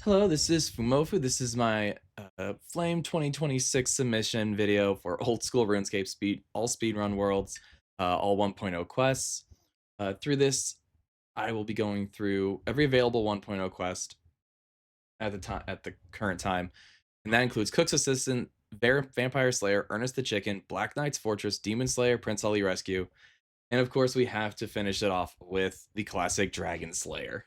Hello, this is Fumofu. This is my Flame 2026 submission video for old school RuneScape all speedrun worlds, all 1.0 quests. Through this, I will be going through every available 1.0 quest at the current time, and that includes Cook's Assistant, Vampire Slayer, Ernest the Chicken, Black Knight's Fortress, Demon Slayer, Prince Ali Rescue, and of course we have to finish it off with the classic Dragon Slayer.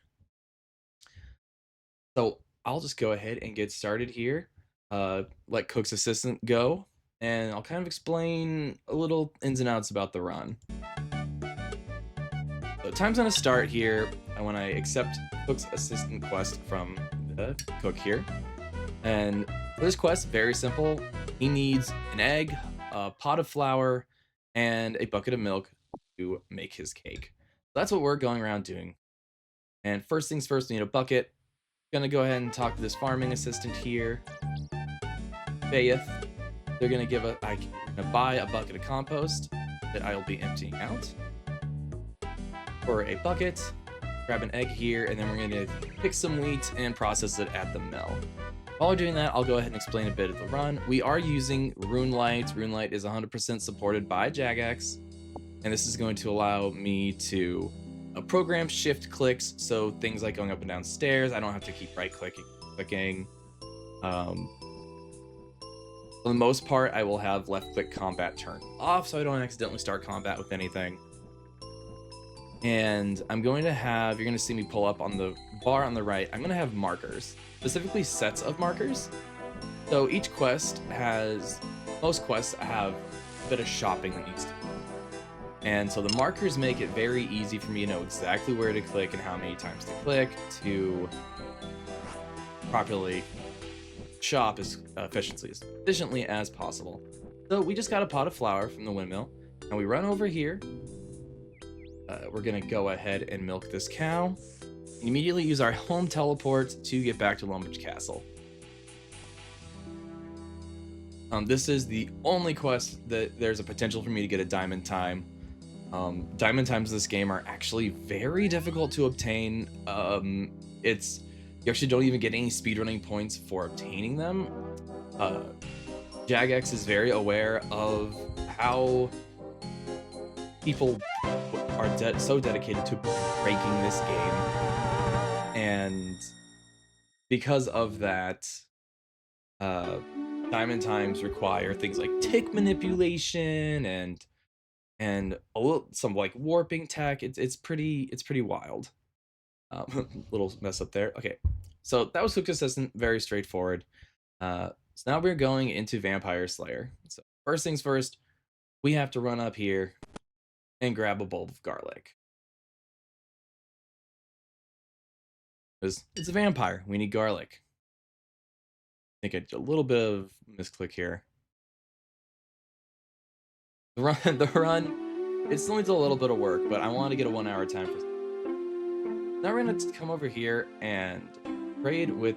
So I'll just go ahead and get started here. Let Cook's Assistant go, and I'll kind of explain a little ins and outs about the run. So time's gonna start here when I accept Cook's Assistant quest from the cook here. And for this quest, very simple. He needs an egg, a pot of flour, and a bucket of milk to make his cake. That's what we're going around doing. And first things first, we need a bucket. Gonna go ahead and talk to this farming assistant here, Faith. They're gonna buy a bucket of compost that I'll be emptying out. For a bucket, grab an egg here, and then we're gonna pick some wheat and process it at the mill. While we're doing that, I'll go ahead and explain a bit of the run. We are using Runelight. Runelight is 100% supported by Jagex, and this is going to allow me to program shift clicks, so things like going up and down stairs, I don't have to keep right clicking. For the most part, I will have left click combat turned off so I don't accidentally start combat with anything. And I'm going to have, you're going to see me pull up on the bar on the right, I'm going to have markers, specifically sets of markers. So each quest most quests have a bit of shopping that needs to be done. And so the markers make it very easy for me to know exactly where to click and how many times to click to properly shop as efficiently as possible. So we just got a pot of flour from the windmill, and we run over here. We're gonna go ahead and milk this cow, and immediately use our home teleport to get back to Lumbridge Castle. This is the only quest that there's a potential for me to get a diamond time. Diamond times in this game are actually very difficult to obtain. You actually don't even get any speedrunning points for obtaining them. Jagex is very aware of how people are so dedicated to breaking this game, and because of that, diamond times require things like tick manipulation and some like warping tech. It's pretty wild. Little mess up there. Okay, so that was Cook's Assistant, very straightforward. So now we're going into Vampire Slayer. So first things first, we have to run up here and grab a bulb of garlic. Because it's a vampire, we need garlic. I think a little bit of misclick here. The run, it still needs a little bit of work, but I want to get a 1 hour time for. Now we're gonna come over here and trade with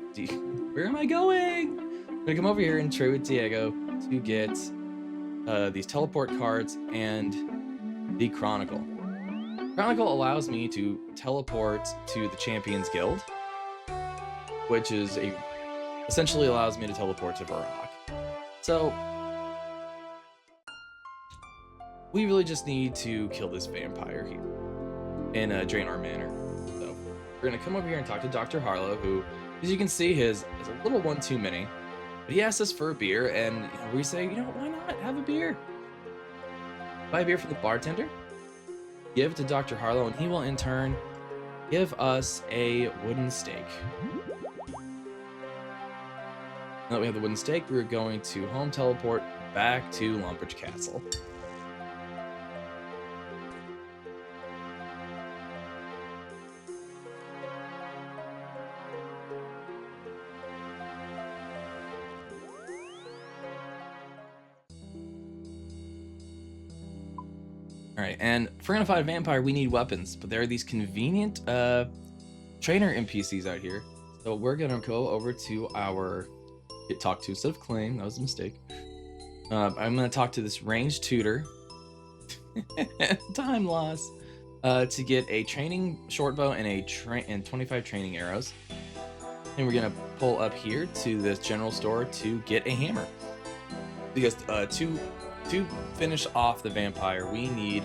where am I going? I'm gonna come over here and trade with Diego to get these teleport cards and the Chronicle. Chronicle allows me to teleport to the Champions Guild, which is essentially allows me to teleport to Varrock. So we really just need to kill this vampire here in Draenor Manor. So we're gonna come over here and talk to Dr. Harlow, who, as you can see, is a little one too many. But he asked us for a beer, and we say, why not have a beer? Buy a beer for the bartender, give it to Dr. Harlow, and he will in turn give us a wooden stake. Now that we have the wooden stake, we're going to home teleport back to Lumbridge Castle. Alright, and if we're gonna fight a vampire, we need weapons, but there are these convenient trainer NPCs out here. So we're gonna go over to our talk to instead of claim. That was a mistake. I'm gonna talk to this ranged tutor. Time loss. To get a training short bow and 25 training arrows. And we're gonna pull up here to this general store to get a hammer. Because to finish off the vampire, we need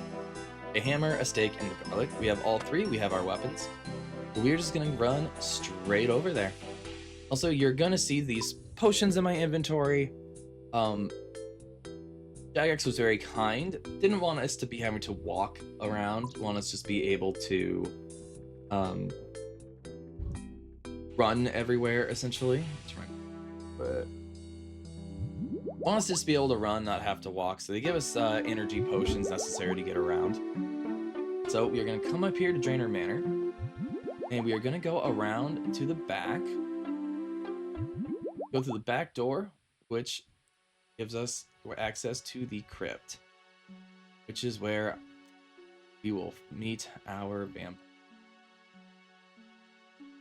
a hammer, a stake, and the garlic. We have all three, we have our weapons. We're just gonna run straight over there. Also, you're gonna see these potions in my inventory. Jagex was very kind. Didn't want us to be having to walk around. Want us to just be able to run everywhere, essentially. But want us to just be able to run, not have to walk. So they give us energy potions necessary to get around. So we are going to come up here to Drainer Manor. And we are going to go around to the back. Go through the back door, which gives us access to the crypt, which is where we will meet our vampire.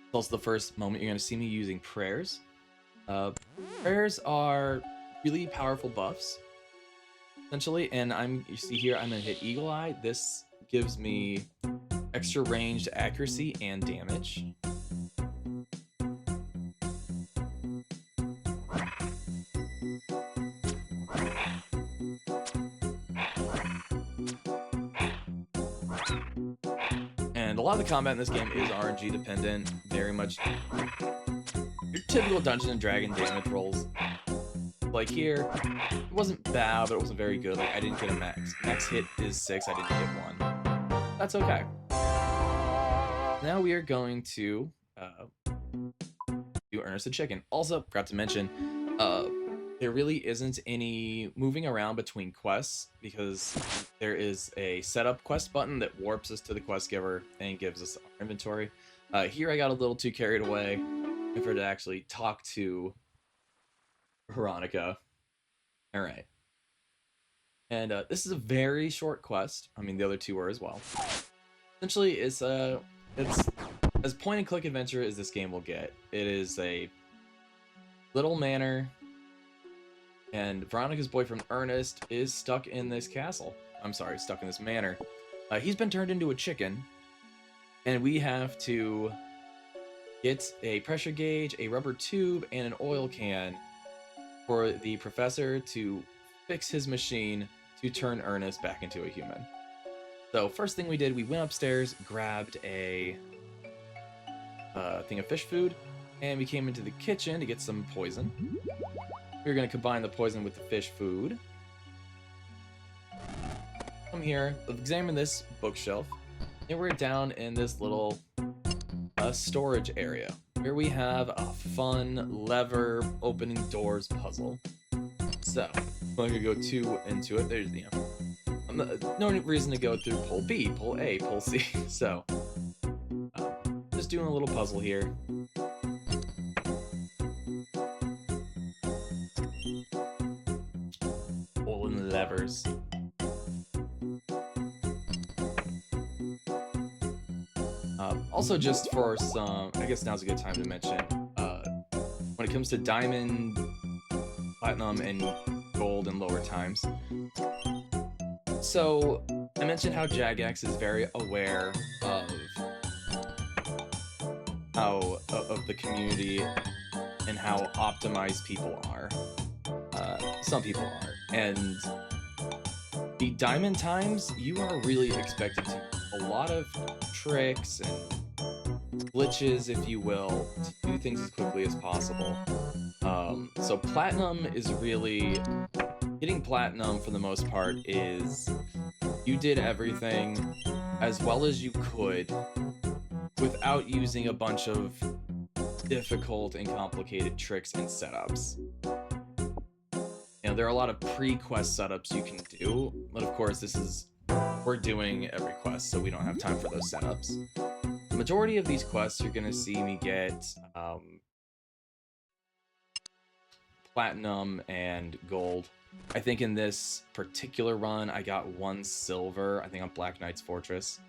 It's also the first moment you're going to see me using prayers. Prayers are really powerful buffs, essentially, and you see here, I'm going to hit Eagle Eye. This gives me extra ranged accuracy and damage. And a lot of the combat in this game is RNG dependent, very much your typical Dungeons and Dragon damage rolls. Like here, it wasn't bad, but it wasn't very good. Like I didn't get a max. Max hit is 6, I didn't get 1. That's okay. Now we are going to do Ernest the Chicken. Also, forgot to mention, there really isn't any moving around between quests because there is a setup quest button that warps us to the quest giver and gives us our inventory. Here I got a little too carried away for to actually talk to Veronica. All right. And this is a very short quest. I mean, the other two were as well. Essentially, it's as point and click adventure as this game will get. It is a little manor, and Veronica's boyfriend Ernest is stuck in this castle. I'm sorry, stuck in this manor. He's been turned into a chicken, and we have to get a pressure gauge, a rubber tube, and an oil can for the professor to fix his machine to turn Ernest back into a human. So first thing we did, we went upstairs, grabbed a thing of fish food, and we came into the kitchen to get some poison. We were going to combine the poison with the fish food. Come here, examine this bookshelf, and we're down in this little storage area where we have a fun lever opening doors puzzle. So I'm not gonna go too into it. There's no reason to go through pull B, pull A, pull C. So just doing a little puzzle here. Pulling the levers. Also, just for some, I guess now's a good time to mention, when it comes to diamond, platinum, and gold in lower times. So, I mentioned how Jagex is very aware of the community and how optimized people are. Some people are. And the diamond times, you are really expected to do a lot of tricks and glitches, if you will, to do things as quickly as possible. So platinum is really... Getting platinum, for the most part, is you did everything as well as you could without using a bunch of difficult and complicated tricks and setups. You know, there are a lot of pre-quest setups you can do, but of course we're doing every quest, so we don't have time for those setups. The majority of these quests, you're gonna see me get platinum and gold. I think in this particular run, I got 1 silver, I think on Black Knight's Fortress.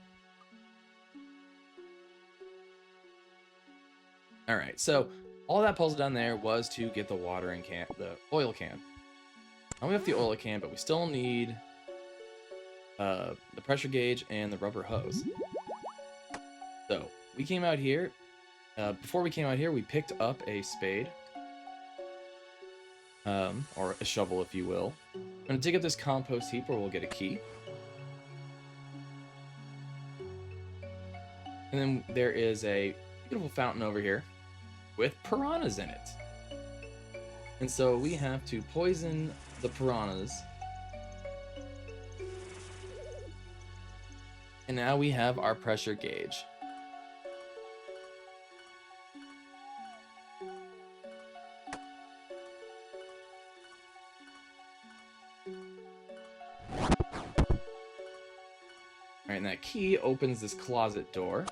Alright, so all that puzzle down there was to get the watering can, the oil can. Now we have the oil can, but we still need the pressure gauge and the rubber hose. So we came out here, Before we came out here, we picked up a spade. Or a shovel, if you will. I'm gonna dig up this compost heap where we'll get a key. And then there is a beautiful fountain over here with piranhas in it. And so we have to poison the piranhas. And now we have our pressure gauge. Alright, and that key opens this closet door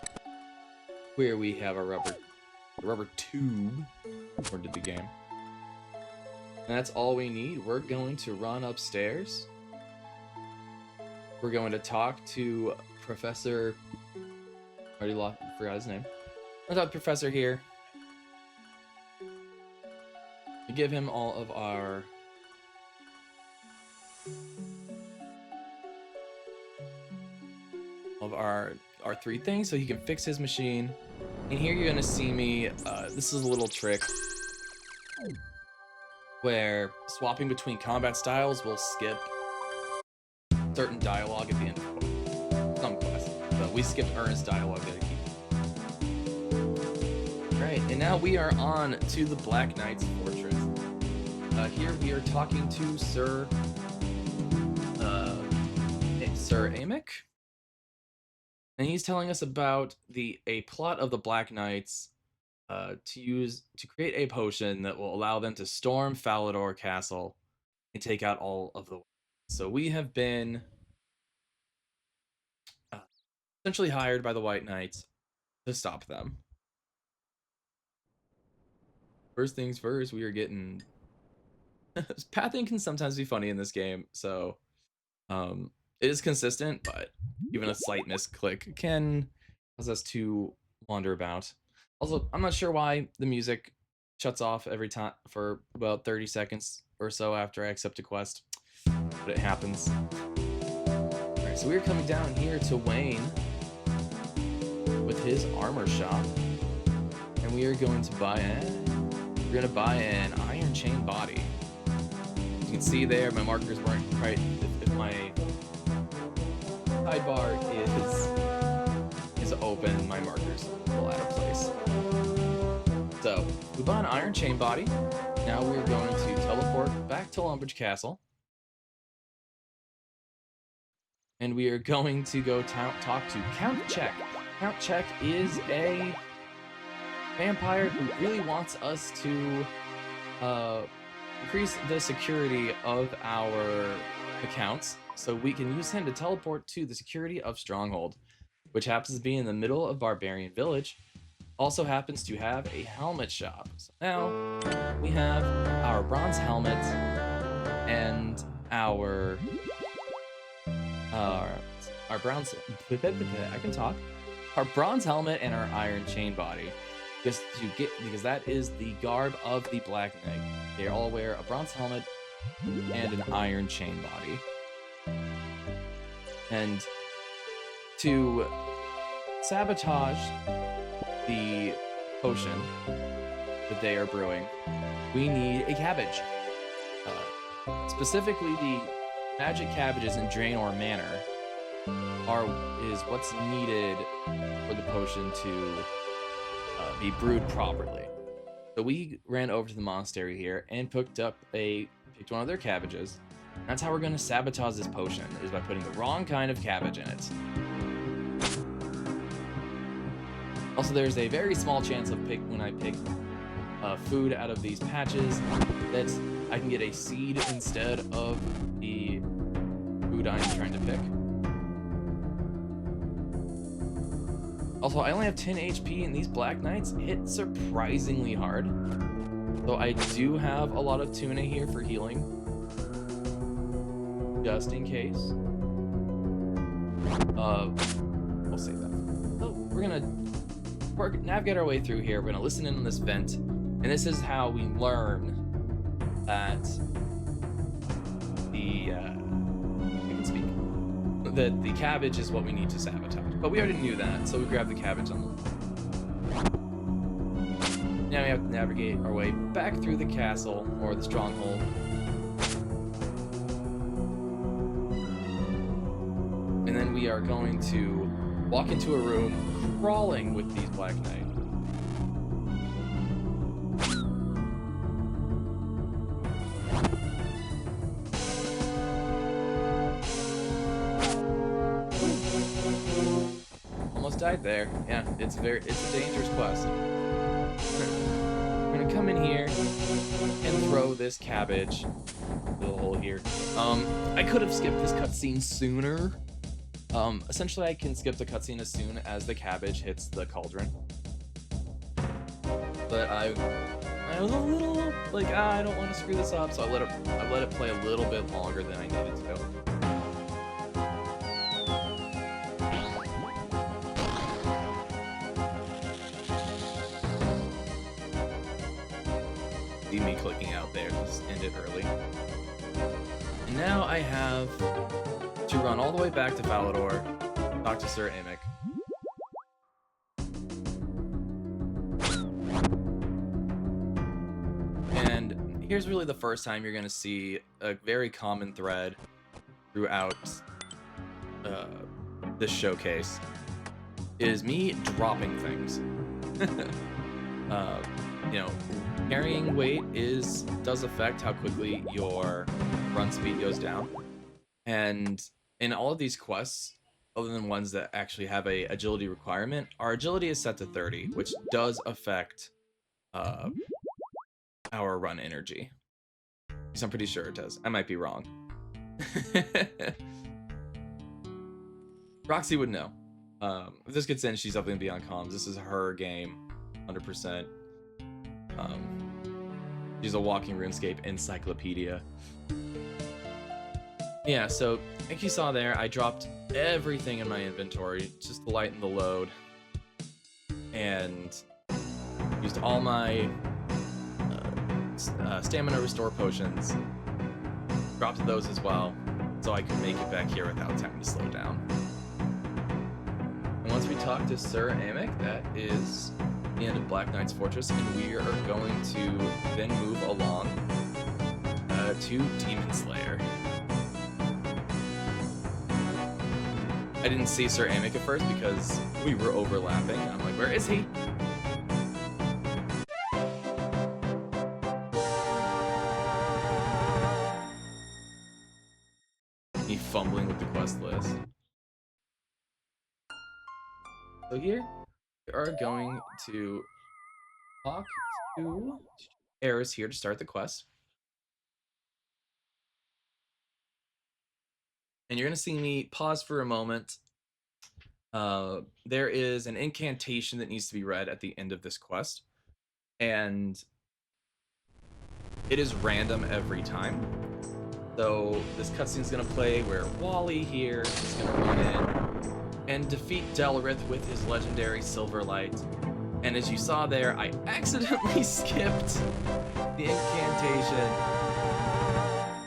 where we have a rubber tube, according to the game. And that's all we need. We're going to run upstairs. We're going to talk to Professor... forgot his name. I'll talk to Professor here. We give him all of our... our 3 things so he can fix his machine. And here you're gonna see me, this is a little trick where swapping between combat styles will skip certain dialogue at the end of some quest. So we skipped Ernest's dialogue there to keep. Right, and now we are on to the Black Knight's fortress. Here we are talking to Sir Amic. And he's telling us about a plot of the Black Knights to create a potion that will allow them to storm Falador Castle and take out all of the... So we have been essentially hired by the White Knights to stop them. First things first, we are getting... Pathing can sometimes be funny in this game, so it is consistent, but even a slight misclick can cause us to wander about. Also, I'm not sure why the music shuts off every time for about 30 seconds or so after I accept a quest, but it happens. Alright, so we're coming down here to Wayne with his armor shop, and we are going to buy an iron chain body. You can see there my markers weren't right. If my sidebar is open, my markers will out of place. So we bought an iron chain body. Now we're going to teleport back to Lumbridge Castle, and we are going to go talk to Count Check. Count Check is a vampire who really wants us to increase the security of our accounts, so we can use him to teleport to the security of Stronghold, which happens to be in the middle of Barbarian Village. Also happens to have a helmet shop. So now we have our bronze helmet and our bronze... I can talk. Our bronze helmet and our iron chain body. Because that is the garb of the Black Knight. They all wear a bronze helmet and an iron chain body. And to sabotage the potion that they are brewing, we need a cabbage. Specifically, the magic cabbages in Draenor Manor is what's needed for the potion to be brewed properly. So we ran over to the monastery here and picked one of their cabbages. That's how we're going to sabotage this potion, is by putting the wrong kind of cabbage in it. Also, there's a very small chance of when I pick food out of these patches that I can get a seed instead of the food I'm trying to pick. Also, I only have 10 HP, and these Black Knights hit surprisingly hard. So I do have a lot of tuna here for healing, just in case. We'll save that. So we're gonna navigate our way through here. We're gonna listen in on this vent, and this is how we learn that that the cabbage is what we need to sabotage. But we already knew that, so we grabbed the cabbage on Now we have to navigate our way back through the castle, or the stronghold. And then we are going to walk into a room crawling with these Black Knight. Almost died there. Yeah, it's a dangerous quest. We're gonna come in here and throw this cabbage through the hole here. I could have skipped this cutscene sooner. Essentially I can skip the cutscene as soon as the cabbage hits the cauldron. But I was a little like, I don't want to screw this up, so I let it play a little bit longer than I needed to. See me clicking out there, just end it early. And now I have to run all the way back to Falador, talk to Sir Amic. And here's really the first time you're going to see a very common thread throughout this showcase, is me dropping things. You know, carrying weight does affect how quickly your run speed goes down. And in all of these quests, other than ones that actually have a agility requirement, our agility is set to 30, which does affect our run energy. So I'm pretty sure it does. I might be wrong. Roxy would know. If this gets in, she's definitely gonna be on comms. This is her game, 100%. She's a walking RuneScape encyclopedia. Yeah, so like you saw there, I dropped everything in my inventory just to lighten the load, and used all my stamina restore potions, dropped those as well, so I could make it back here without having to slow down. And once we talk to Sir Amic, that is the end of Black Knight's Fortress, and we are going to then move along to Demon Slayer. I didn't see Sir Amic at first because we were overlapping. I'm like, where is he? Me fumbling with the quest list. So here, we are going to talk to Eris here to start the quest. And you're going to see me pause for a moment. There is an incantation that needs to be read at the end of this quest. And it is random every time. So this cutscene is going to play where Wally here is going to run in and defeat Delrith with his legendary Silverlight. And as you saw there, I accidentally skipped the incantation.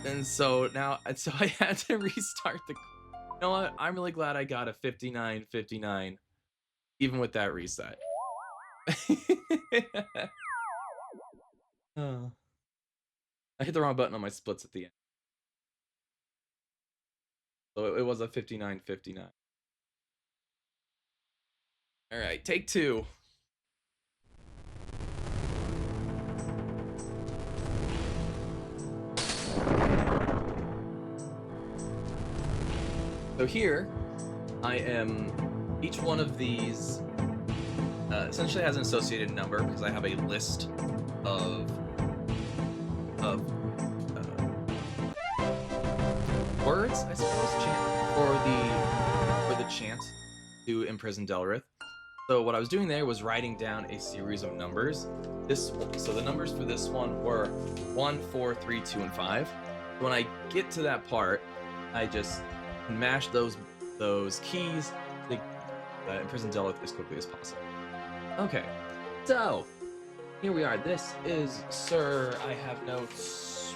And so now, I had to restart the... You know what? I'm really glad I got a 59-59, even with that reset. Oh. I hit the wrong button on my splits at the end. So it was a 59-59. Alright, take two. So here, I am, each one of these essentially has an associated number because I have a list of words, I suppose, for the chant to imprison Delrith. So what I was doing there was writing down a series of numbers. So the numbers for this one were 1, 4, 3, 2, and 5. When I get to that part, I just mash those keys to imprison Delrith as quickly as possible. Okay, so here we are. This is Sir, I have notes,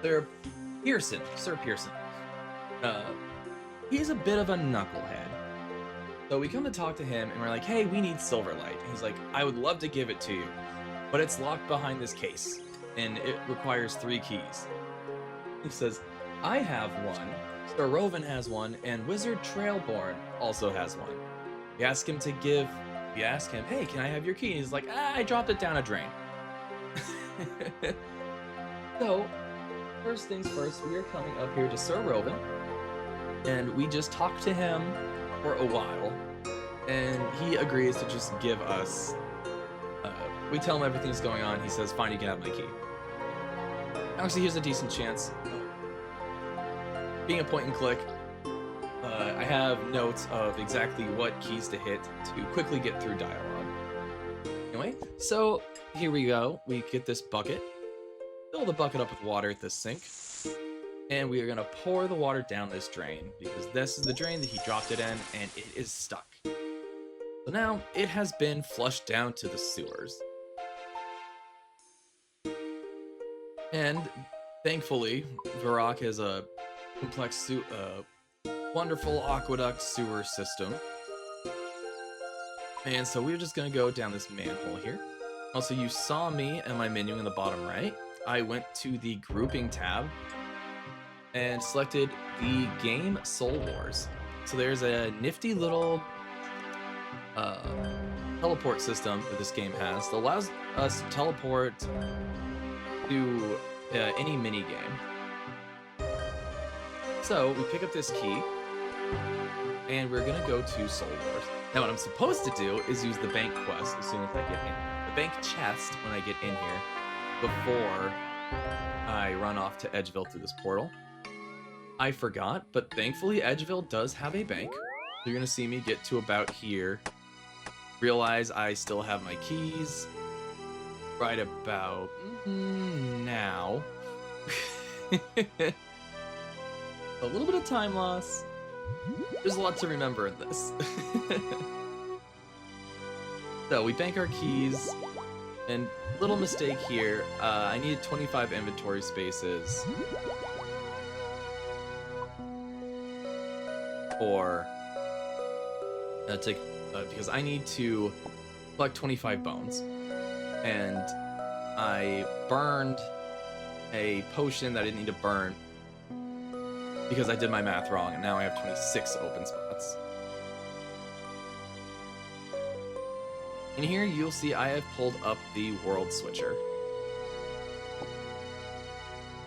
Sir Pearson. He's a bit of a knucklehead. So we come to talk to him, and we're like, hey, we need Silverlight. And he's like, I would love to give it to you, but it's locked behind this case, and it requires 3 keys. He says, I have one, Sir Roven has one, and Wizard Trailborn also has one. We ask him, hey, can I have your key? And he's like, I dropped it down a drain. So, first things first, we are coming up here to Sir Roven, and we just talk to him for a while, and he agrees to just give us, we tell him everything's going on. He says, fine, you can have my key. Actually, here's a decent chance. Being a point and click, I have notes of exactly what keys to hit to quickly get through dialogue. Anyway, so here we go. We get this bucket, fill the bucket up with water at this sink, and we are gonna pour the water down this drain because this is the drain that he dropped it in, and it is stuck. So now it has been flushed down to the sewers. And thankfully, Varrock has a complex, wonderful aqueduct sewer system. And so we're just gonna go down this manhole here. Also, you saw me and my menu in the bottom right. I went to the grouping tab and selected the game Soul Wars. So there's a nifty little teleport system that this game has that allows us to teleport to any mini game. So we pick up this key, and we're gonna go to Soul Wars. Now what I'm supposed to do is use the bank quest as soon as I get in. The bank chest when I get in here before I run off to Edgeville through this portal. I forgot, but thankfully Edgeville does have a bank. You're gonna see me get to about here, realize I still have my keys right about now. A little bit of time loss. There's a lot to remember in this. So we bank our keys, and little mistake here. I needed 25 inventory spaces for because I need to collect 25 bones, and I burned a potion that I didn't need to burn because I did my math wrong, and now I have 26 open spots. And here you'll see I have pulled up the world switcher.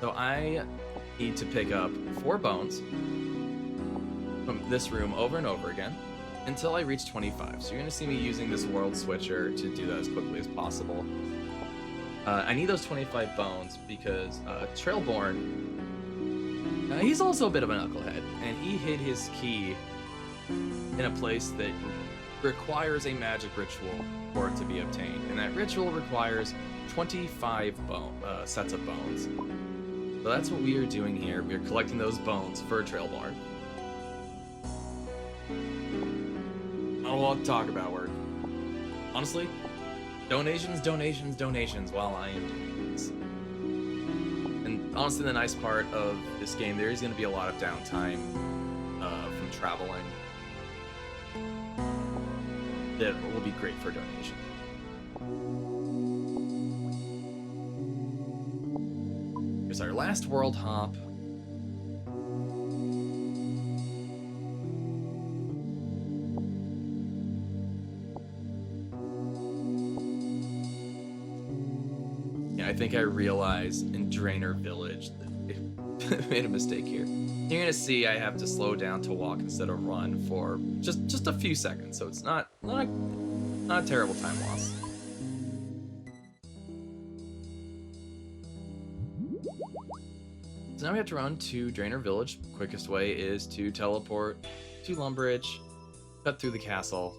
So I need to pick up 4 bones from this room over and over again until I reach 25. So you're gonna see me using this world switcher to do that as quickly as possible. I need those 25 bones because Trailborn, he's also a bit of a knucklehead, and he hid his key in a place that requires a magic ritual for it to be obtained, and that ritual requires 25 sets of bones. So that's what we are doing here. We are collecting those bones for Trailborn. I don't want to talk about work. Honestly, donations while I am doing this. And honestly, the nice part of this game, there is going to be a lot of downtime from traveling that will be great for donation. Here's our last world hop. Yeah, I think I realized in Drainer Village that I made a mistake here. You're gonna see I have to slow down to walk instead of run for just a few seconds, so it's not a terrible time loss. So now we have to run to Drainer Village. Quickest way is to teleport to Lumbridge, cut through the castle,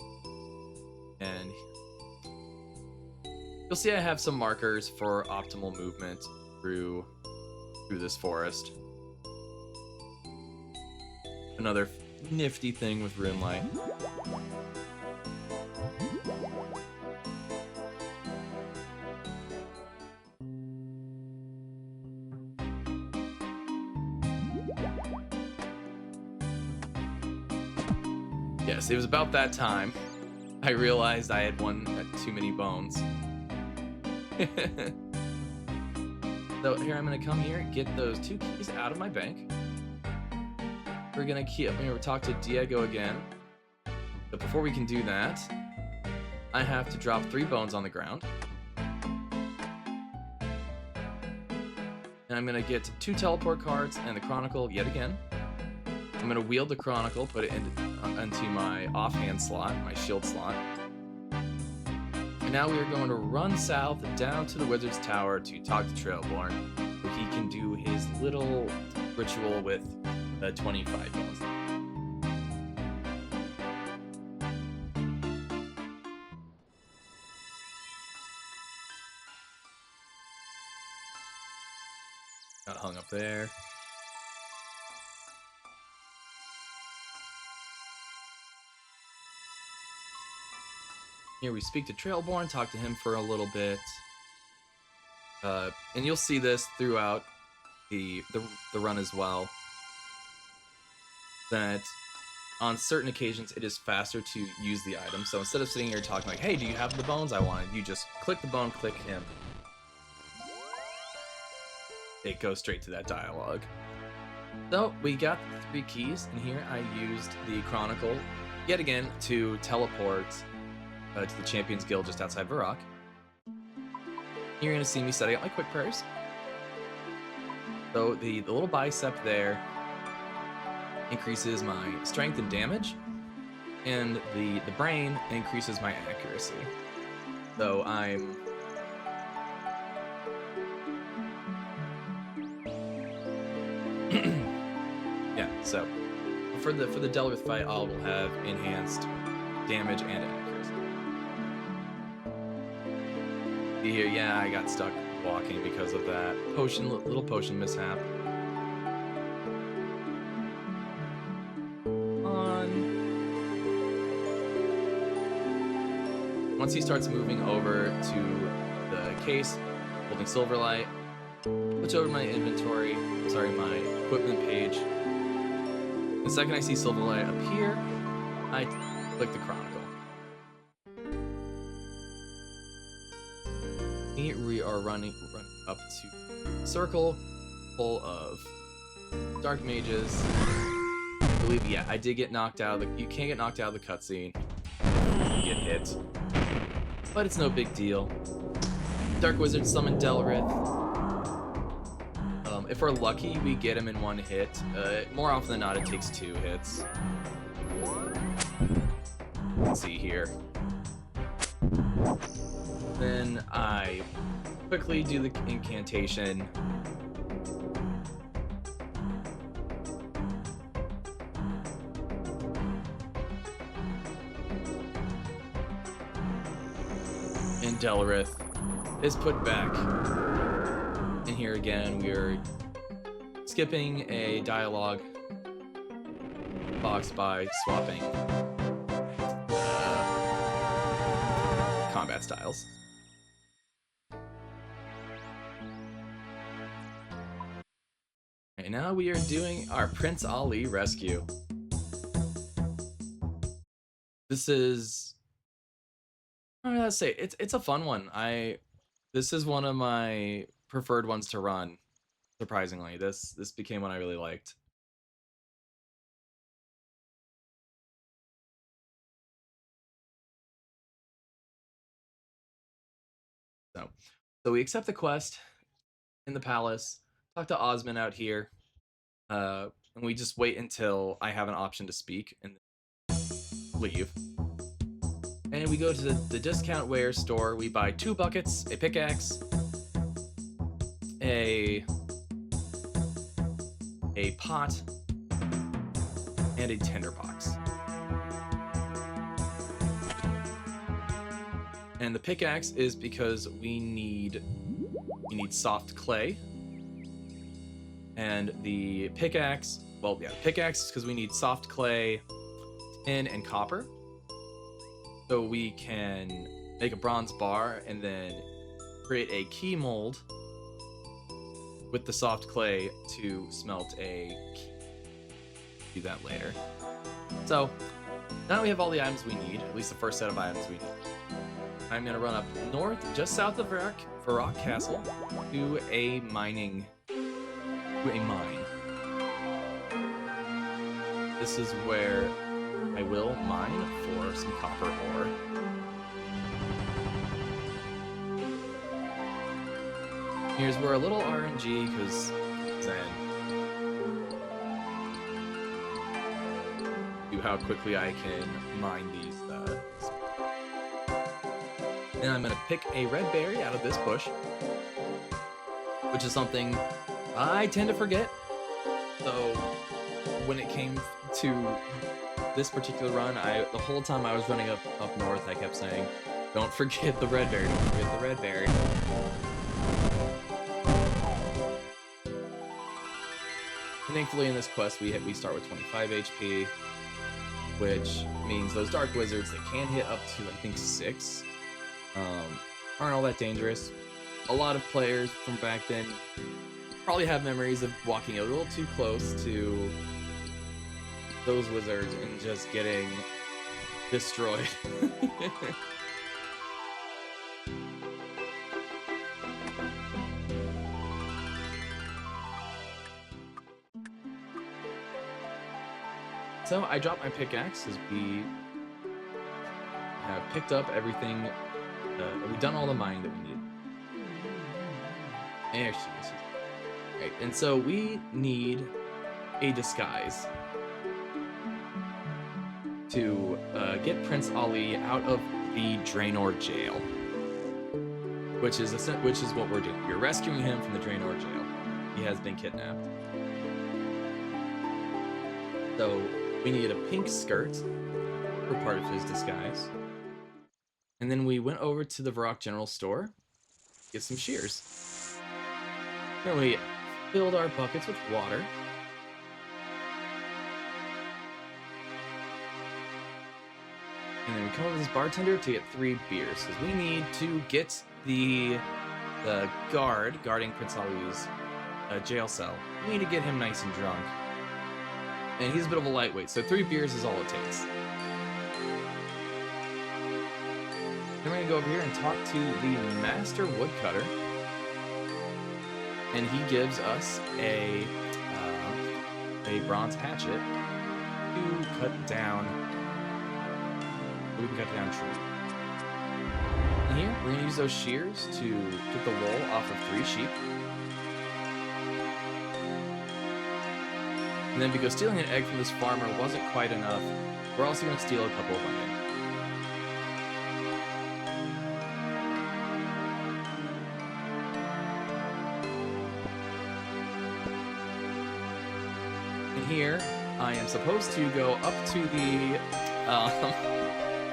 and you'll see I have some markers for optimal movement through this forest. Another nifty thing with Runelight. Yes, it was about that time I realized I had one too many bones. So here I'm gonna come here, get those 2 keys out of my bank. We're gonna talk to Diego again. But before we can do that, I have to drop 3 bones on the ground. And I'm gonna get 2 teleport cards and the Chronicle yet again. I'm gonna wield the Chronicle, put it into my offhand slot, my shield slot. And now we are going to run south down to the Wizard's Tower to talk to Trailborn, so he can do his little ritual with the 25 bones. Got hung up there. Here we speak to Trailborn, talk to him for a little bit. And you'll see this throughout the run as well, that on certain occasions it is faster to use the item. So instead of sitting here talking like, hey, do you have the bones I wanted? You just click the bone, click him. It goes straight to that dialogue. So we got the 3 keys, and here I used the Chronicle yet again to teleport to the Champions Guild just outside Varrock. You're going to see me setting up my quick prayers. So the little bicep there increases my strength and damage, and the brain increases my accuracy. So I'm... yeah, so for the Delrith fight, I will have enhanced damage and accuracy. Here, yeah, I got stuck walking because of that little potion mishap. Once he starts moving over to the case, holding Silverlight, switch over to my inventory, my equipment page. The second I see Silverlight appear, I click the Chronicle. Here we are running up to a circle full of dark mages. I believe, yeah, I did get knocked out of you can't get knocked out of the cutscene. You get hit. But it's no big deal. Dark Wizard summoned Delrith. If we're lucky, we get him in 1 hit. More often than not, it takes 2 hits. Let's see here. Then I quickly do the incantation. And Delrith is put back. And here again, we're skipping a dialogue box by swapping combat styles. And now we are doing our Prince Ali rescue. This is, I don't know how to say it. It's a fun one. This is one of my preferred ones to run. Surprisingly, this became one I really liked. So we accept the quest in the palace, talk to Osmond out here, and we just wait until I have an option to speak and leave. And we go to the discount ware store. We buy 2 buckets, a pickaxe, a pot, and a tinderbox. And the pickaxe is because we need soft clay. And the pickaxe, well, yeah, pickaxe is because we need soft clay, tin, and copper. So we can make a bronze bar and then create a key mold with the soft clay to smelt a key. Do that later. So Now we have all the items we need, at least the first set of items we need. I'm gonna run up north, just south of Varrock Castle, to a mine. This is where I will mine for some copper ore. Here's where a little RNG, because then do how quickly I can mine these. And I'm gonna pick a red berry out of this bush, which is something I tend to forget. So when it came to this particular run, the whole time I was running up north, I kept saying, "Don't forget the red berry. Don't forget the red berry." And thankfully, in this quest, we start with 25 HP, which means those dark wizards that can hit up to, I think, 6, aren't all that dangerous. A lot of players from back then probably have memories of walking a little too close to those wizards and just getting destroyed. So I dropped my pickaxe as we have picked up everything. We've done all the mining that we need. Actually, this is right. And so we need a disguise to get Prince Ali out of the Draenor jail, which is what we're doing. We're rescuing him from the Draenor jail. He has been kidnapped. So we need a pink skirt for part of his disguise. And then we went over to the Varrock General Store, get some shears. Then we filled our buckets with water. And then we come over to this bartender to get 3 beers, because we need to get the guard guarding Prince Ali's jail cell. We need to get him nice and drunk. And he's a bit of a lightweight, so 3 beers is all it takes. Then we're gonna go over here and talk to the Master Woodcutter, and he gives us a bronze hatchet to cut down. We can cut down trees. And here we're gonna use those shears to get the wool off of 3 sheep. And then because stealing an egg from this farmer wasn't quite enough, we're also gonna steal a couple of onions. Here, I am supposed to go up to the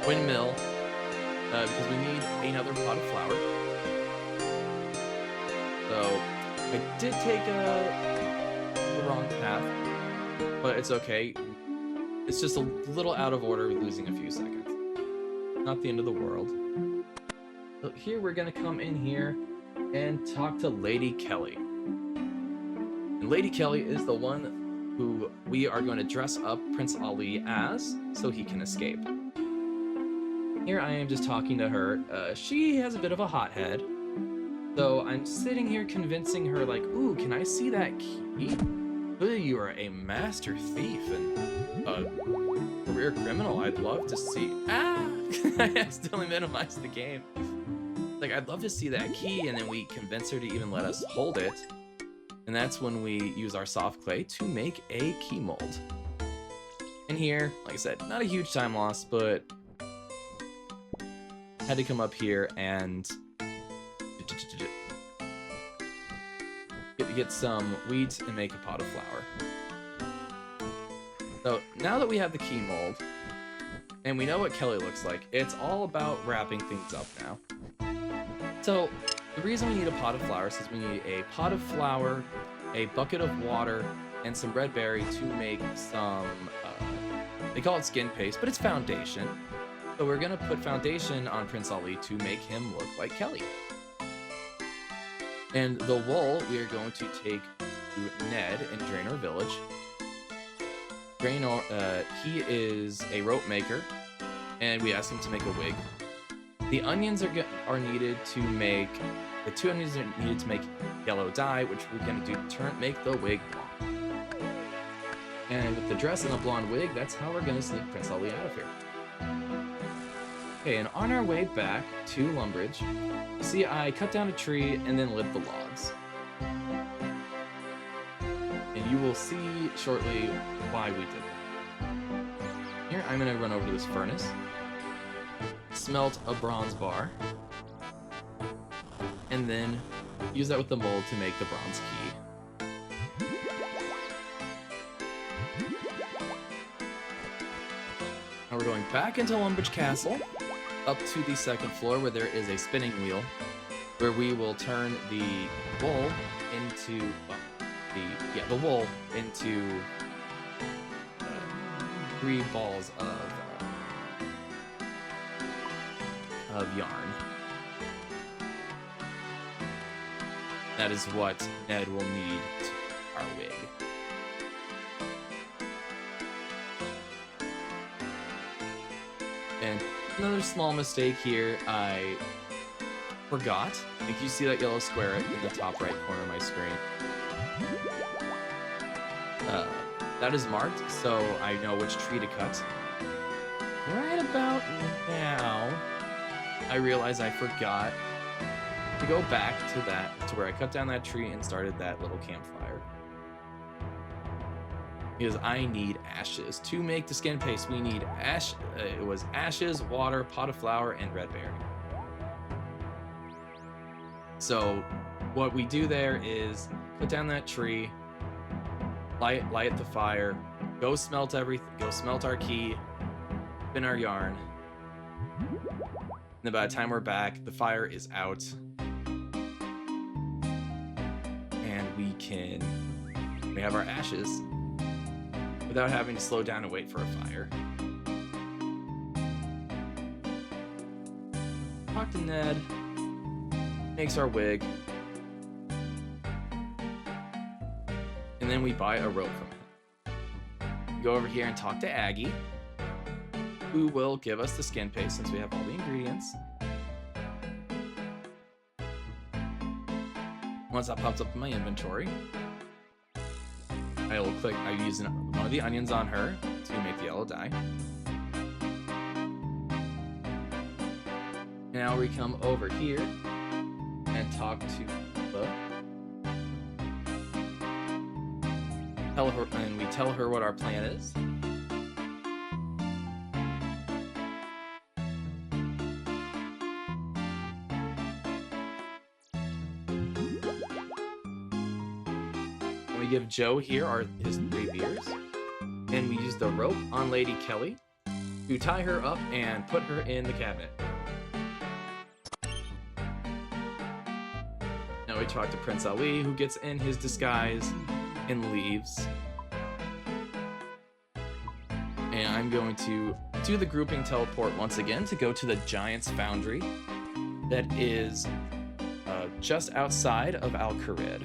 windmill because we need another pot of flour. So I did take the wrong path, but it's okay. It's just a little out of order, losing a few seconds. Not the end of the world. So here we're gonna come in here and talk to Lady Kelly. And Lady Kelly is the one who we are going to dress up Prince Ali as, so he can escape. Here I am just talking to her. She has a bit of a hothead, so I'm sitting here convincing her, like, ooh, can I see that key? Ooh, you are a master thief and a career criminal. I'd love to see. I accidentally minimized the game. Like, I'd love to see that key, and then we convince her to even let us hold it. And that's when we use our soft clay to make a key mold. And here, like I said, not a huge time loss, but had to come up here and get some wheat and make a pot of flour. So now that we have the key mold, and we know what Kelly looks like, it's all about wrapping things up now. So the reason we need a pot of flour is we need a pot of flour, a bucket of water, and some red berry to make some, they call it skin paste, but it's foundation. So we're gonna put foundation on Prince Ali to make him look like Kelly. And the wool we are going to take to Ned in Draenor Village. he is a rope maker, and we asked him to make a wig. The onions are needed to make. The 2 onions are needed to make yellow dye, which we're gonna do to make the wig blonde. And with the dress and a blonde wig, that's how we're gonna sneak Prince Ali out of here. Okay, and on our way back to Lumbridge, see, I cut down a tree and then lit the logs. And you will see shortly why we did that. Here, I'm gonna run over to this furnace, smelt a bronze bar, and then use that with the mold to make the bronze key. Now we're going back into Lumbridge Castle, up to the 2nd floor where there is a spinning wheel, where we will turn the wool into, the wool into 3 balls of yarn. That is what Ned will need to our wig. And another small mistake here, I forgot. I think you see that yellow square in the top right corner of my screen. That is marked, so I know which tree to cut. Right about now, I realize I forgot to go back to where I cut down that tree and started that little campfire. Because I need ashes. To make the skin paste, we need it was ashes, water, pot of flour, and red berry. So what we do there is cut down that tree, light the fire, go smelt everything, go smelt our key, spin our yarn. And then by the time we're back, the fire is out. And we have our ashes without having to slow down and wait for a fire. Talk to Ned, makes our wig, and then we buy a rope from him. Go over here and talk to Aggie, who will give us the skin paste since we have all the ingredients. Once that pops up in my inventory, I use one of the onions on her to make the yellow dye. Now we come over here and talk to Eva. We tell her what our plan is. We give Joe here his 3 beers, and we use the rope on Lady Kelly to tie her up and put her in the cabinet. Now we talk to Prince Ali, who gets in his disguise and leaves. And I'm going to do the grouping teleport once again to go to the Giant's Foundry that is just outside of Al Kharid.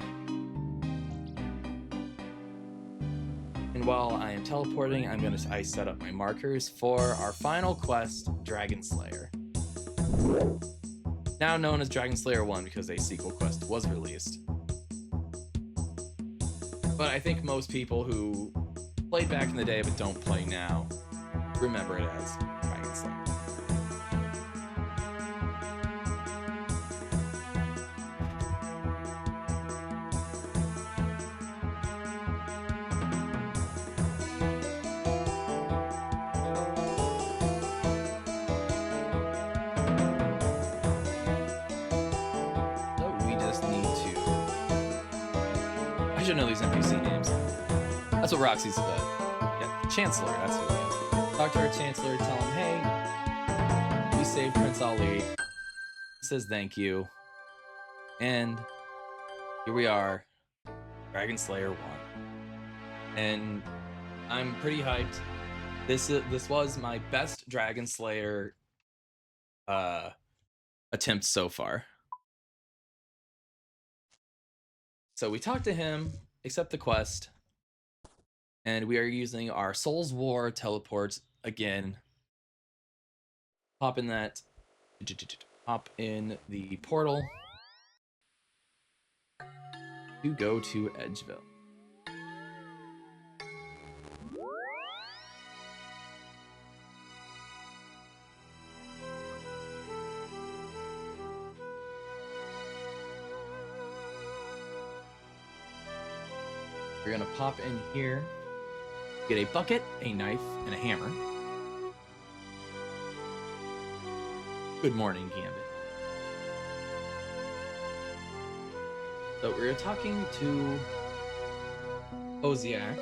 And while I am teleporting, I set up my markers for our final quest, Dragon Slayer. Now known as Dragon Slayer 1 because a sequel quest was released. But I think most people who played back in the day but don't play now remember it as Dragon Slayer. I should know these NPC names. That's what Roxy's Chancellor, that's who he is. Talk to our Chancellor, tell him, hey, we saved Prince Ali. He says thank you. And here we are, Dragon Slayer 1. And I'm pretty hyped. This was my best Dragon Slayer attempt so far. So we talked to him, accept the quest, And we are using our Souls War teleport again. Hop in that. Hop in the portal to go to Edgeville. We're gonna pop in here, get a bucket, a knife, and a hammer. Good morning, Gambit. So we're talking to Oziak,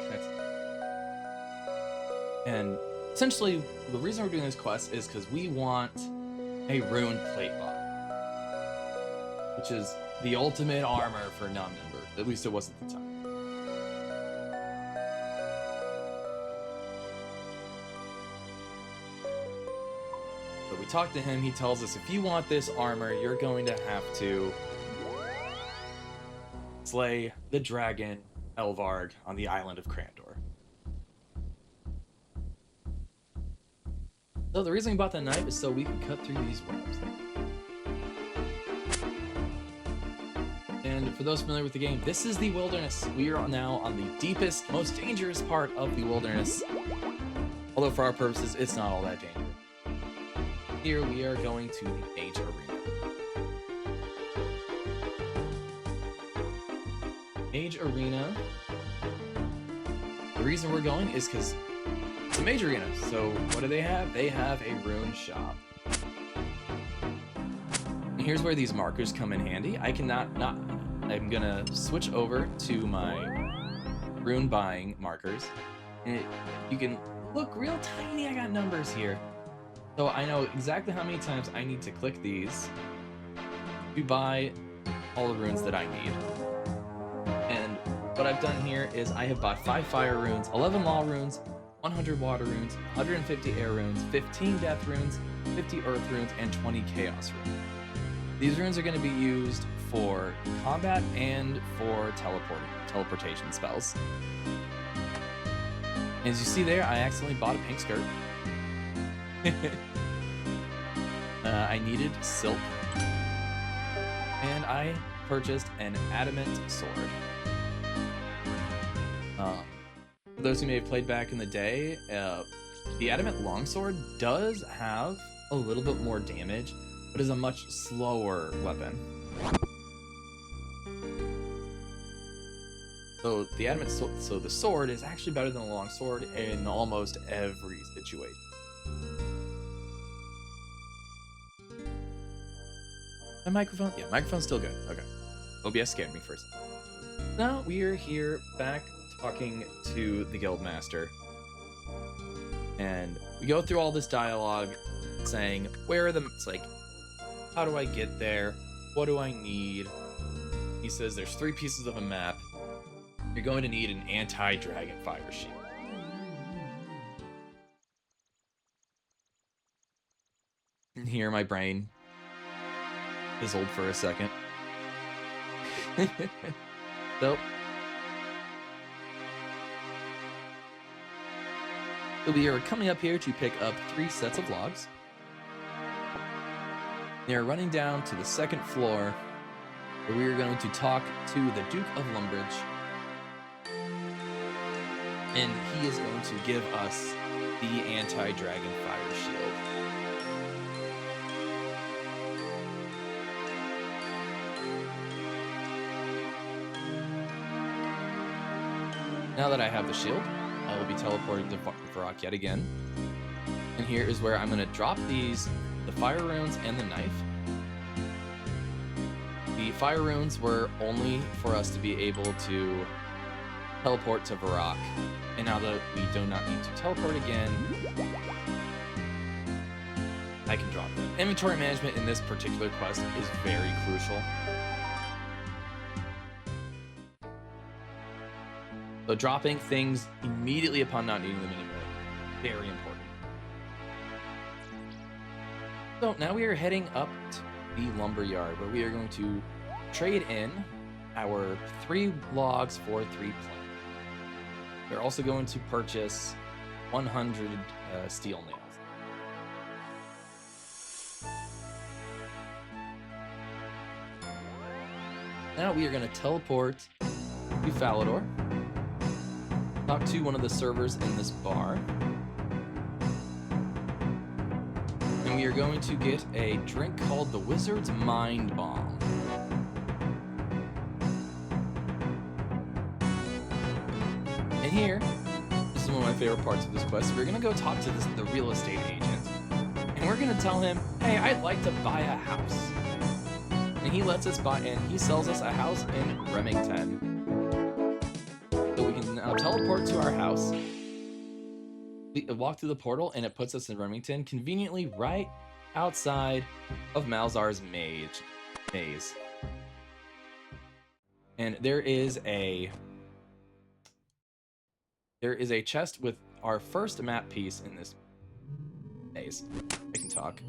and essentially the reason we're doing this quest is because we want a rune plate bot, which is the ultimate armor for non-member. At least it was at the time. So we talk to him, he tells us if you want this armor, you're going to have to slay the dragon Elvarg on the island of Krandor. So the reason we bought that knife is so we can cut through these webs. And for those familiar with the game, this is the wilderness. We are now on the deepest, most dangerous part of the wilderness. Although for our purposes, it's not all that dangerous. Here we are going to the Mage Arena. Mage Arena. The reason we're going is because it's a Mage Arena. So what do they have? They have a rune shop. And here's where these markers come in handy. I'm gonna switch over to my rune buying markers. And you can look real tiny. I got numbers here. So I know exactly how many times I need to click these to buy all the runes that I need. And what I've done here is I have bought 5 fire runes, 11 law runes, 100 water runes, 150 air runes, 15 death runes, 50 earth runes, and 20 chaos runes. These runes are going to be used for combat and for teleportation spells. As you see there, I accidentally bought a pink skirt. I needed silk, and I purchased an adamant sword. For those who may have played back in the day, the adamant longsword does have a little bit more damage, but is a much slower weapon. So the sword is actually better than the longsword in almost every situation. My microphone? Yeah, microphone's still good. Okay. OBS scared me for a second. Now we are here back talking to the Guildmaster. And we go through all this dialogue saying, where are the... It's like, how do I get there? What do I need? He says there's 3 pieces of a map. You're going to need an anti-dragon fire shield. And here my brain fizzled for a second. So we are coming up here to pick up 3 sets of logs. They are running down to the 2nd floor, where we are going to talk to the Duke of Lumbridge. And he is going to give us the anti-dragon fire shield. Now that I have the shield, I will be teleported to Varrock yet again. And here is where I'm going to drop the fire runes and the knife. The fire runes were only for us to be able to teleport to Varrock. And now that we do not need to teleport again, I can drop them. Inventory management in this particular quest is very crucial. So dropping things immediately upon not needing them anymore, very important. So now we are heading up to the lumber yard, where we are going to trade in our 3 logs for 3 planks. They're also going to purchase 100 steel nails. Now we are going to teleport to Falador, talk to one of the servers in this bar, and we are going to get a drink called the Wizard's Mind Bomb. And here, this is one of my favorite parts of this quest. We're going to go talk to the real estate agent, and we're going to tell him, hey, I'd like to buy a house. And he lets us buy, and he sells us a house in Remington. So we can now teleport to our house. We walk through the portal, and it puts us in Remington, conveniently right outside of Malzar's maze. And there is a chest with our first map piece in this maze. I can talk.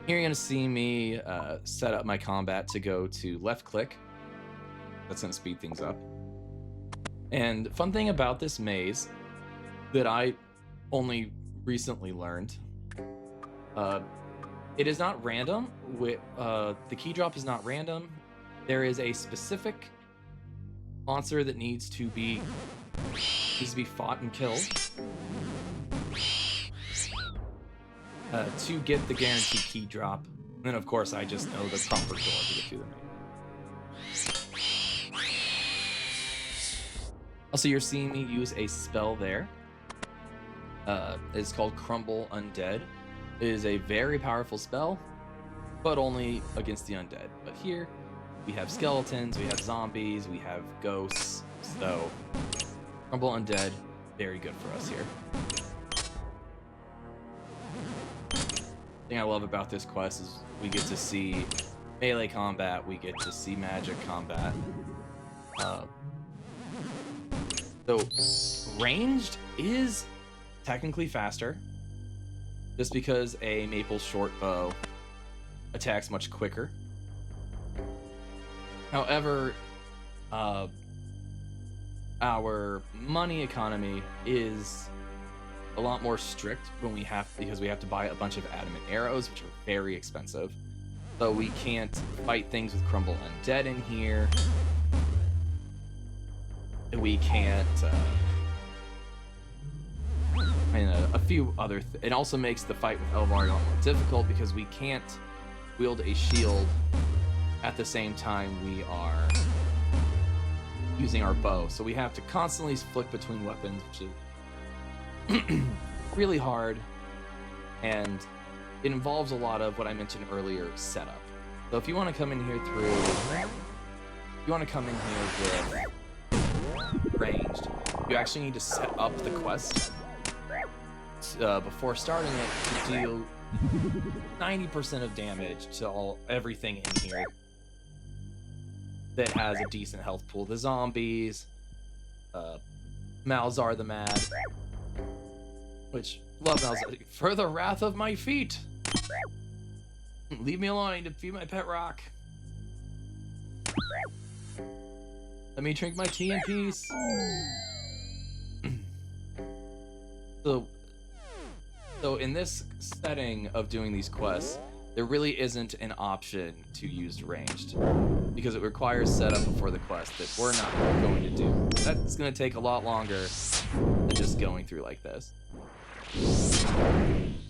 Here you're going to see me set up my combat to go to left click. That's going to speed things up. And fun thing about this maze that I only recently learned, it is not random. The key drop is not random. There is a specific monster that needs to be fought and killed to get the guaranteed key drop. And then, of course, I just know the proper door to get through the maze. Also, you're seeing me use a spell there. It's called Crumble Undead. It is a very powerful spell, but only against the undead. But here, we have skeletons, we have zombies, we have ghosts. So, Crumble Undead, very good for us here. The thing I love about this quest is we get to see melee combat, we get to see magic combat. So ranged is technically faster, just because a maple short bow attacks much quicker. However, our money economy is a lot more strict because we have to buy a bunch of adamant arrows, which are very expensive. So we can't fight things with Crumble Undead in here. We can't, and a few other. It also makes the fight with Elvar a lot more difficult because we can't wield a shield at the same time we are using our bow. So we have to constantly flick between weapons, which is really hard, and it involves a lot of what I mentioned earlier, setup. So if you want to come in here with ranged, you actually need to set up the quest before starting it to deal 90% of damage to everything in here that has a decent health pool. The zombies, Malzar the Mad, which, love Malzar. For the wrath of my feet! Leave me alone, I need to feed my pet rock. Let me drink my tea in peace. So in this setting of doing these quests, there really isn't an option to use ranged, because it requires setup before the quest that we're not going to do. That's going to take a lot longer than just going through like this.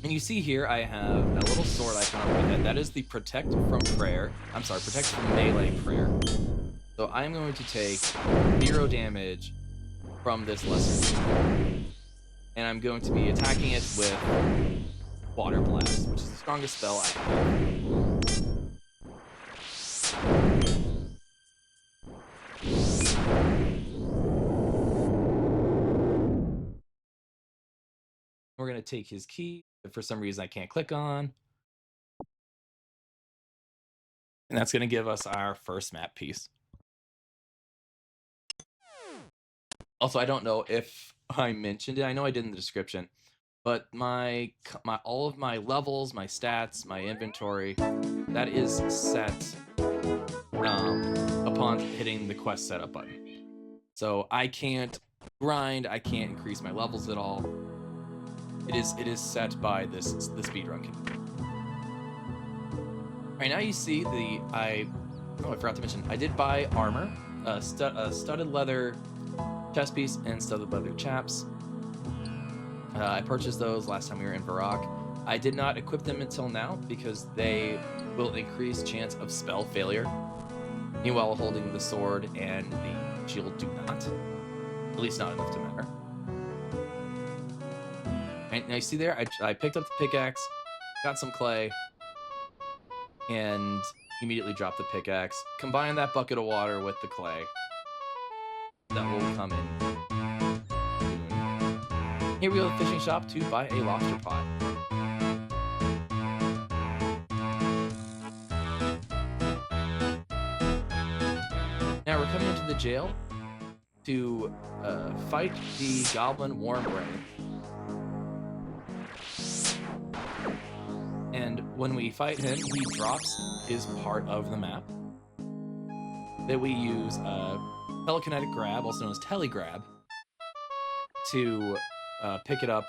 And you see here I have a little sword icon on my head. That is the protect from melee prayer. So I'm going to take 0 damage from this lesser demon. And I'm going to be attacking it with Water Blast, which is the strongest spell I have. We're going to take his key that for some reason I can't click on. And that's going to give us our first map piece. Also, I don't know if I mentioned it. I know I did in the description, but all of my levels, my stats, my inventory, that is set upon hitting the quest setup button. So I can't grind. I can't increase my levels at all. It is set by the speedrun community. All right, now you see I forgot to mention, I did buy armor, studded leather chest piece and studded leather chaps. I purchased those last time we were in Varrock. I did not equip them until now because they will increase chance of spell failure. Meanwhile, holding the sword and the shield do not. At least not enough to matter. Right, now you see there, I picked up the pickaxe, got some clay, and immediately dropped the pickaxe. Combine that bucket of water with the clay. That will come in soon. Here we go to the fishing shop to buy a lobster pot. Now we're coming into the jail to fight the goblin Warmbrain. And when we fight him, he drops his part of the map that we use telekinetic grab, also known as telegrab, to pick it up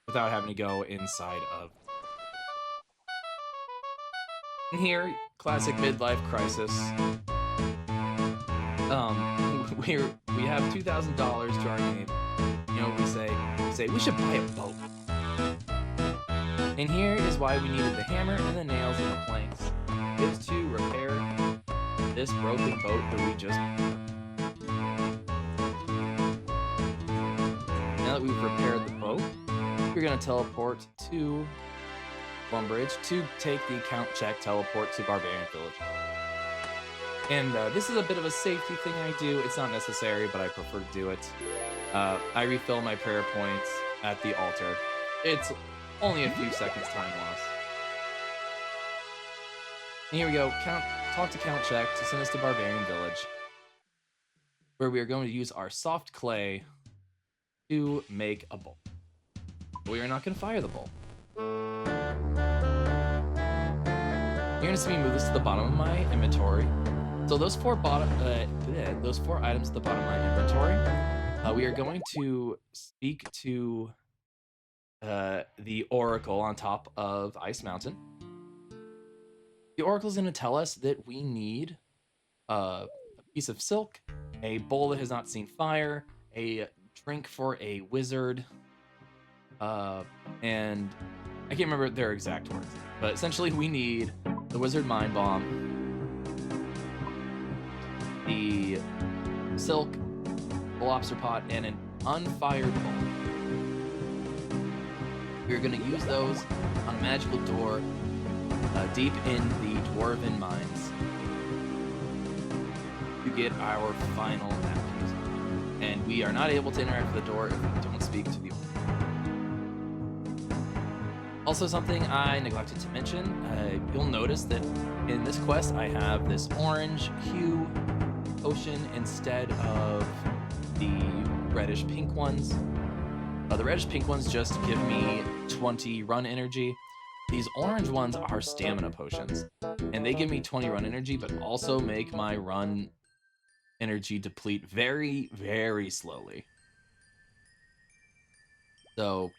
without having to go inside of. And here, classic midlife crisis. We have $2,000 to our name. You know, we say we should buy a boat. And here is why we needed the hammer and the nails and the planks. Is to repair this broken boat that we just. Now that we've repaired the boat, we're gonna teleport to Bridge to take the account check teleport to Barbarian Village. And this is a bit of a safety thing I do. It's not necessary, but I prefer to do it. I refill my prayer points at the altar. It's only a few seconds time loss. And here we go. Talk to Count Check to send us to Barbarian Village, where we are going to use our soft clay to make a bowl. But we are not going to fire the bowl. You're going to see me move this to the bottom of my inventory. So those four items at the bottom of my inventory, we are going to speak to the Oracle on top of Ice Mountain. The Oracle's going to tell us that we need a piece of silk, a bowl that has not seen fire, a drink for a wizard, and I can't remember their exact words, but essentially we need the wizard mind bomb, the silk, the lobster pot, and an unfired bowl. We're going to use those on a magical door deep in the Dwarven Mines to get our final map piece. And we are not able to interact with the door if we don't speak to the Oracle. Also, something I neglected to mention, you'll notice that in this quest I have this orange hue potion instead of the reddish pink ones. The reddish pink ones just give me 20 run energy. These orange ones are stamina potions, and they give me 20 run energy, but also make my run energy deplete very, very slowly. So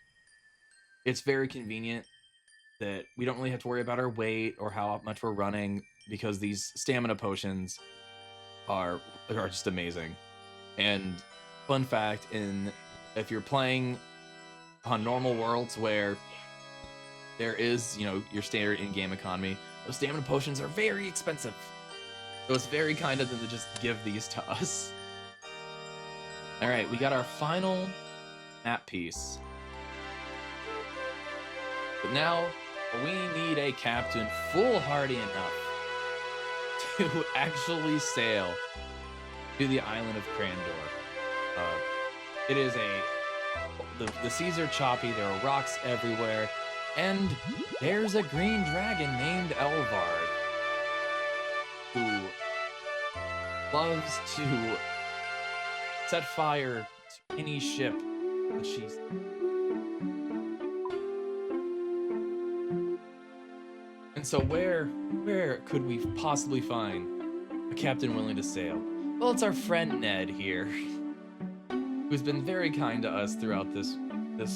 it's very convenient that we don't really have to worry about our weight or how much we're running, because these stamina potions are just amazing. And fun fact, if you're playing on normal worlds where there is, your standard in-game economy, those stamina potions are very expensive. So it's very kind of them to just give these to us. All right, we got our final map piece. But now we need a captain foolhardy enough to actually sail to the island of Crandor. It is the seas are choppy, there are rocks everywhere, and there's a green dragon named Elvard who loves to set fire to any ship that she's. And so where could we possibly find a captain willing to sail? Well, it's our friend Ned here. who's been very kind to us throughout this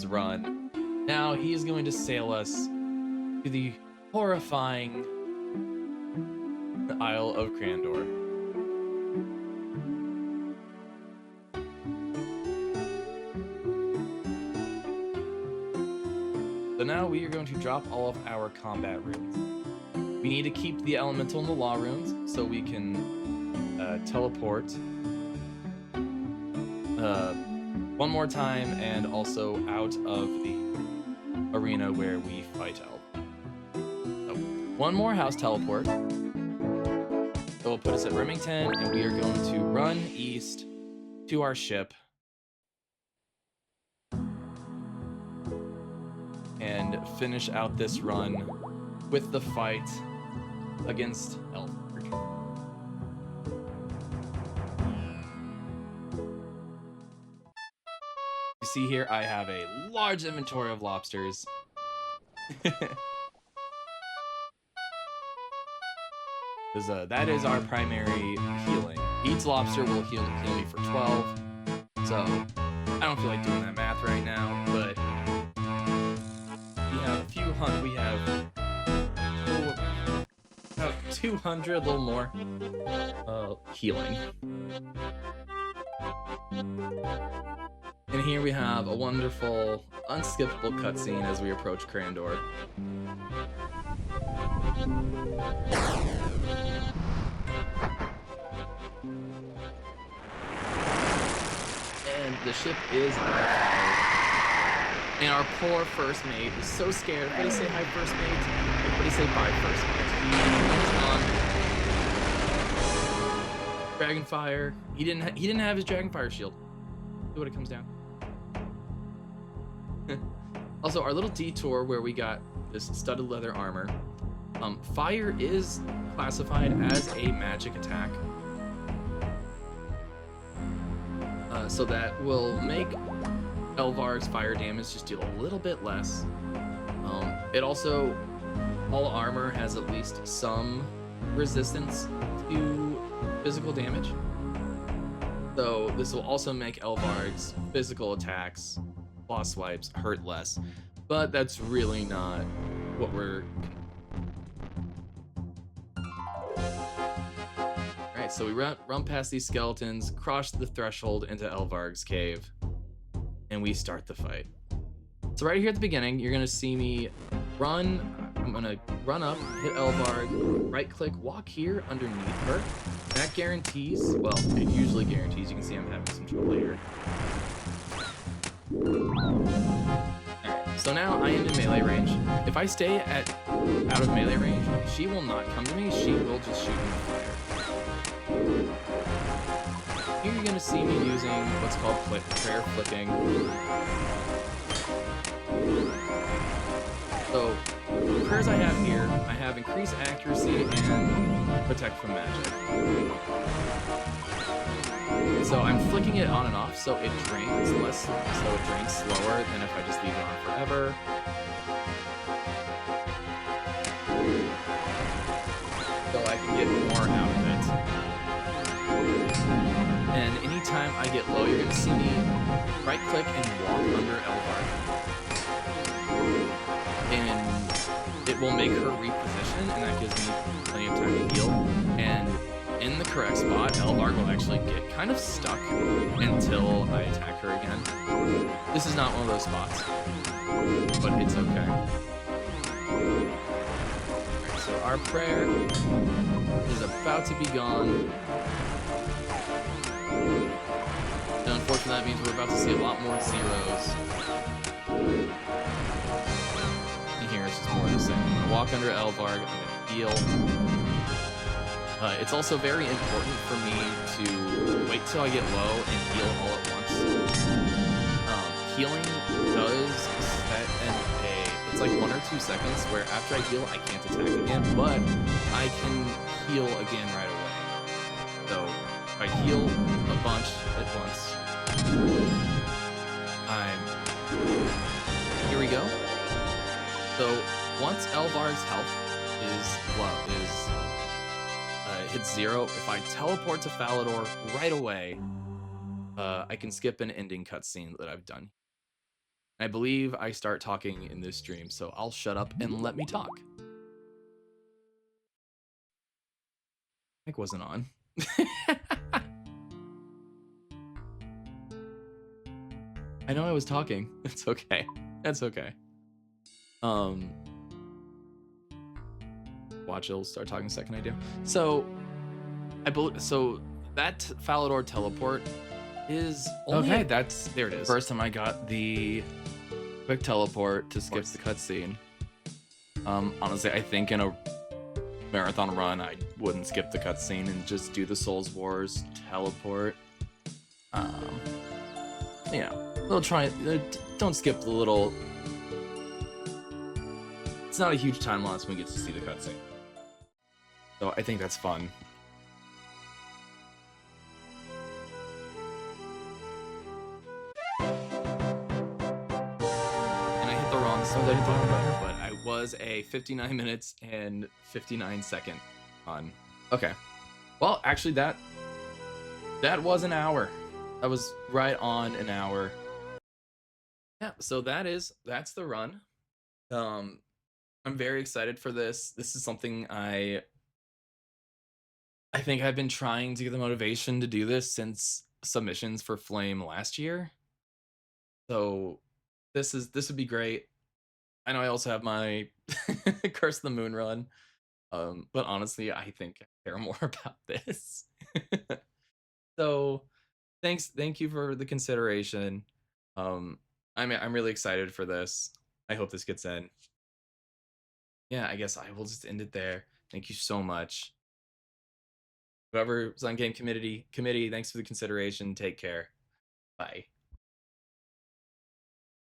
run. Now he's going to sail us to the horrifying Isle of Crandor. So now we are going to drop all of our combat runes. We need to keep the elemental and the law runes so we can teleport one more time and also out of the arena where we fight Elf. So, one more house teleport. That will put us at Remington, and we are going to run east to our ship and finish out this run with the fight against Elfberg. You see here, I have a large inventory of lobsters. Because that is our primary healing. Each lobster will heal me for 12. So, I don't feel like doing that math right now, but we have a few hundred, we have about 200, a little more, healing. And here we have a wonderful, unskippable cutscene as we approach Crandor. And the ship is on fire. And our poor first mate is so scared. Everybody say hi, first mate. Everybody say bye, first mate. He's on Dragonfire. He didn't have his Dragonfire shield. See what it comes down. Also, our little detour where we got this studded leather armor. Fire is classified as a magic attack. So that will make Elvar's fire damage just deal a little bit less. It also, all armor has at least some resistance to physical damage. So this will also make Elvar's physical attacks, boss swipes, hurt less. But that's really not what we're... Alright, so we run past these skeletons, cross the threshold into Elvarg's cave, and we start the fight. So right here at the beginning, you're gonna see me run. I'm gonna run up, hit Elvarg, right click, walk here underneath her. That guarantees, well, it usually guarantees, you can see I'm having some trouble here. Alright, so now I am in melee range. If I stay out of melee range, she will not come to me, she will just shoot me with fire. Here you're gonna see me using what's called prayer flicking. So, the prayers I have here, I have increased accuracy and protect from magic. So I'm flicking it on and off, so it drains less, so it drains slower than if I just leave it on forever. So I can get more out of it. And anytime I get low, you're gonna see me right click and walk under Elvarg. And it will make her reposition, and that gives me plenty of time to heal. And in the correct spot, Elvarg will actually get kind of stuck until I attack her again. This is not one of those spots, but it's okay. Alright, so our prayer is about to be gone. And unfortunately, that means we're about to see a lot more zeros. And here it's just more of the same. I'm gonna walk under Elvarg, I'm gonna heal. It's also very important for me to wait till I get low and heal all at once. Healing does set it's like 1 or 2 seconds where after I heal, I can't attack again, but I can heal again right away. So if I heal a bunch at once, here we go. So once Elvar's health hits 0, if I teleport to Falador right away, I can skip an ending cutscene that I've done. I believe I start talking in this stream, so I'll shut up and let me talk. Mic wasn't on. I know I was talking. It's okay. That's okay. Watch, it'll start talking the second I do. So, so that Falador teleport is only Okay, there it is. First time I got the quick teleport to skip the cutscene. Honestly, I think in a marathon run, I wouldn't skip the cutscene and just do the Souls Wars teleport. You know, we'll try. Don't skip the little. It's not a huge time loss when we get to see the cutscene. So I think that's fun. And I hit the wrong button, but I was a 59 minutes and 59 second on. Okay. Well, actually, that was an hour. That was right on an hour. Yeah. So that's the run. I'm very excited for this. This is something I think I've been trying to get the motivation to do this since submissions for Flame last year. So this would be great. I know I also have my Curse of the Moon run. But honestly, I think I care more about this. So thank you for the consideration. I'm really excited for this. I hope this gets in. Yeah, I guess I will just end it there. Thank you so much. Whoever's on game committee, thanks for the consideration. Take care. Bye.